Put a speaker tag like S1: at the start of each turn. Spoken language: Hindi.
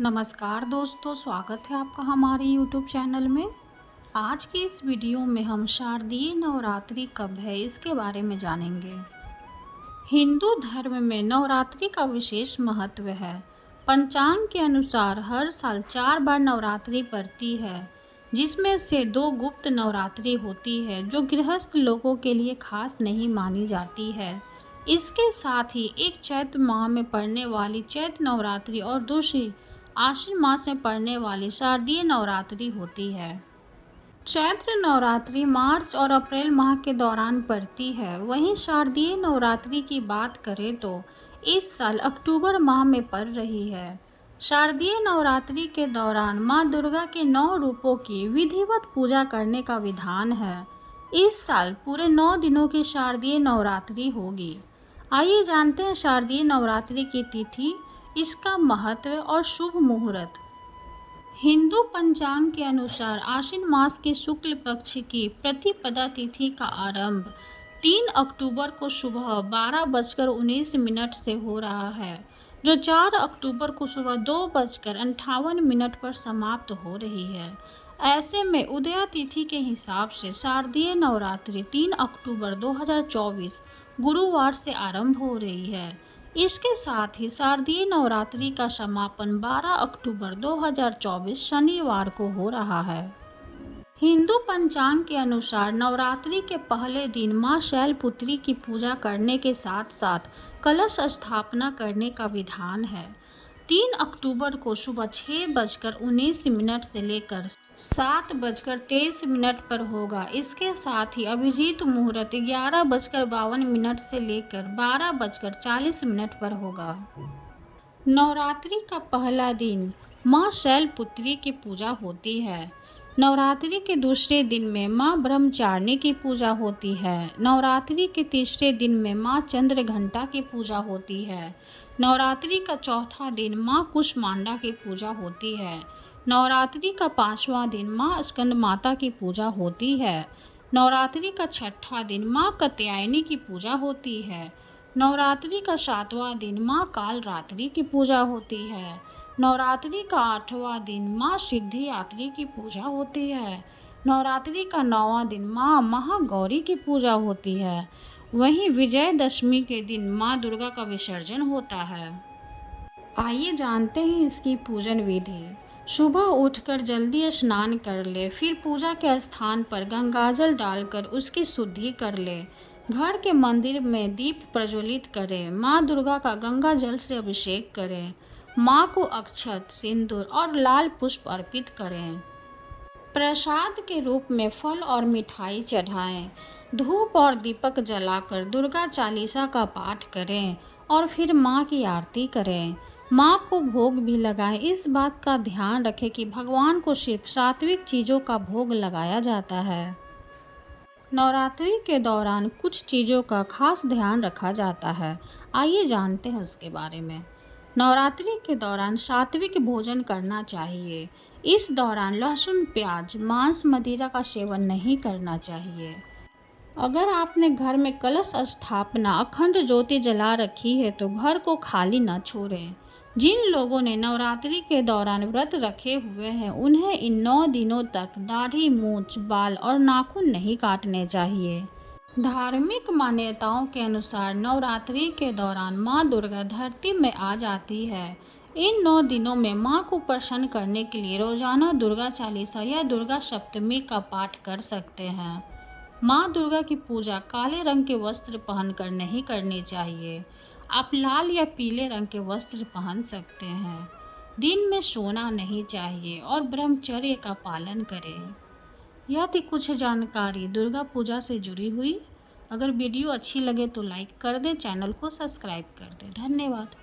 S1: नमस्कार दोस्तों, स्वागत है आपका हमारे YouTube चैनल में। आज की इस वीडियो में हम शारदीय नवरात्रि कब है इसके बारे में जानेंगे। हिंदू धर्म में नवरात्रि का विशेष महत्व है। पंचांग के अनुसार हर साल 4 बार नवरात्रि पड़ती है, जिसमें से 2 गुप्त नवरात्रि होती है जो गृहस्थ लोगों के लिए खास नहीं मानी जाती है। इसके साथ ही एक चैत्र माह में पड़ने वाली चैत्र नवरात्रि और दूसरी आश्विन मास में पड़ने वाली शारदीय नवरात्रि होती है। चैत्र नवरात्रि मार्च और अप्रैल माह के दौरान पड़ती है। वहीं शारदीय नवरात्रि की बात करें तो इस साल अक्टूबर माह में पड़ रही है। शारदीय नवरात्रि के दौरान मां दुर्गा के 9 रूपों की विधिवत पूजा करने का विधान है। इस साल पूरे 9 दिनों की शारदीय नवरात्रि होगी। आइए जानते हैं शारदीय नवरात्रि की तिथि, इसका महत्व और शुभ मुहूर्त। हिंदू पंचांग के अनुसार आश्विन मास के शुक्ल पक्ष की प्रतिपदा तिथि का आरंभ 3 अक्टूबर को सुबह 12:19 से हो रहा है, जो 4 अक्टूबर को सुबह 2:58 पर समाप्त हो रही है। ऐसे में उदया तिथि के हिसाब से शारदीय नवरात्रि 3 अक्टूबर 2024 गुरुवार से आरंभ हो रही है। इसके साथ ही शारदीय नवरात्रि का समापन 12 अक्टूबर 2024 शनिवार को हो रहा है। हिंदू पंचांग के अनुसार नवरात्रि के पहले दिन मां शैलपुत्री की पूजा करने के साथ साथ कलश स्थापना करने का विधान है। 3 अक्टूबर को सुबह 6:19 से लेकर 7:23 पर होगा। इसके साथ ही अभिजीत मुहूर्त 11:52 से लेकर 12:40 पर होगा। नवरात्रि का पहला दिन मां शैलपुत्री की पूजा होती है। नवरात्रि के दूसरे दिन में मां ब्रह्मचारिणी की पूजा होती है। नवरात्रि के तीसरे दिन में मां चंद्रघंटा की पूजा होती है। नवरात्रि का चौथा दिन मां कुष्मांडा की पूजा होती है। नवरात्रि का 5वां दिन मां स्कंद माता की पूजा होती है। नवरात्रि का 6ठा दिन मां कात्यायनी की पूजा होती है। नवरात्रि का 7वां दिन मां कालरात्रि की पूजा होती है। नवरात्रि का 8वां दिन मां सिद्धिदात्री की पूजा होती है। नवरात्रि का 9वां दिन मां महागौरी की पूजा होती है। वहीं विजयदशमी के दिन मां दुर्गा का विसर्जन होता है। आइए जानते हैं इसकी पूजन विधि। सुबह उठकर जल्दी स्नान कर ले, फिर पूजा के स्थान पर गंगाजल डालकर उसकी शुद्धि कर ले। घर के मंदिर में दीप प्रज्वलित करें। माँ दुर्गा का गंगा जल से अभिषेक करें। माँ को अक्षत, सिंदूर और लाल पुष्प अर्पित करें। प्रसाद के रूप में फल और मिठाई चढ़ाएं। धूप और दीपक जलाकर दुर्गा चालीसा का पाठ करें और फिर माँ की आरती करें। माँ को भोग भी लगाएं। इस बात का ध्यान रखें कि भगवान को सिर्फ सात्विक चीज़ों का भोग लगाया जाता है। नवरात्रि के दौरान कुछ चीज़ों का खास ध्यान रखा जाता है। आइए जानते हैं उसके बारे में। नवरात्रि के दौरान सात्विक भोजन करना चाहिए। इस दौरान लहसुन, प्याज, मांस, मदिरा का सेवन नहीं करना चाहिए। अगर आपने घर में कलश स्थापना अखंड ज्योति जला रखी है तो घर को खाली न छोड़ें। जिन लोगों ने नवरात्रि के दौरान व्रत रखे हुए हैं उन्हें इन 9 दिनों तक दाढ़ी, मूंछ, बाल और नाखून नहीं काटने चाहिए। धार्मिक मान्यताओं के अनुसार नवरात्रि के दौरान मां दुर्गा धरती में आ जाती है। इन 9 दिनों में मां को प्रसन्न करने के लिए रोजाना दुर्गा चालीसा या दुर्गा सप्तमी का पाठ कर सकते हैं। मां दुर्गा की पूजा काले रंग के वस्त्र पहनकर नहीं करनी चाहिए। आप लाल या पीले रंग के वस्त्र पहन सकते हैं। दिन में सोना नहीं चाहिए और ब्रह्मचर्य का पालन करें। यह थी कुछ जानकारी दुर्गा पूजा से जुड़ी हुई। अगर वीडियो अच्छी लगे तो लाइक कर दें, चैनल को सब्सक्राइब कर दें। धन्यवाद।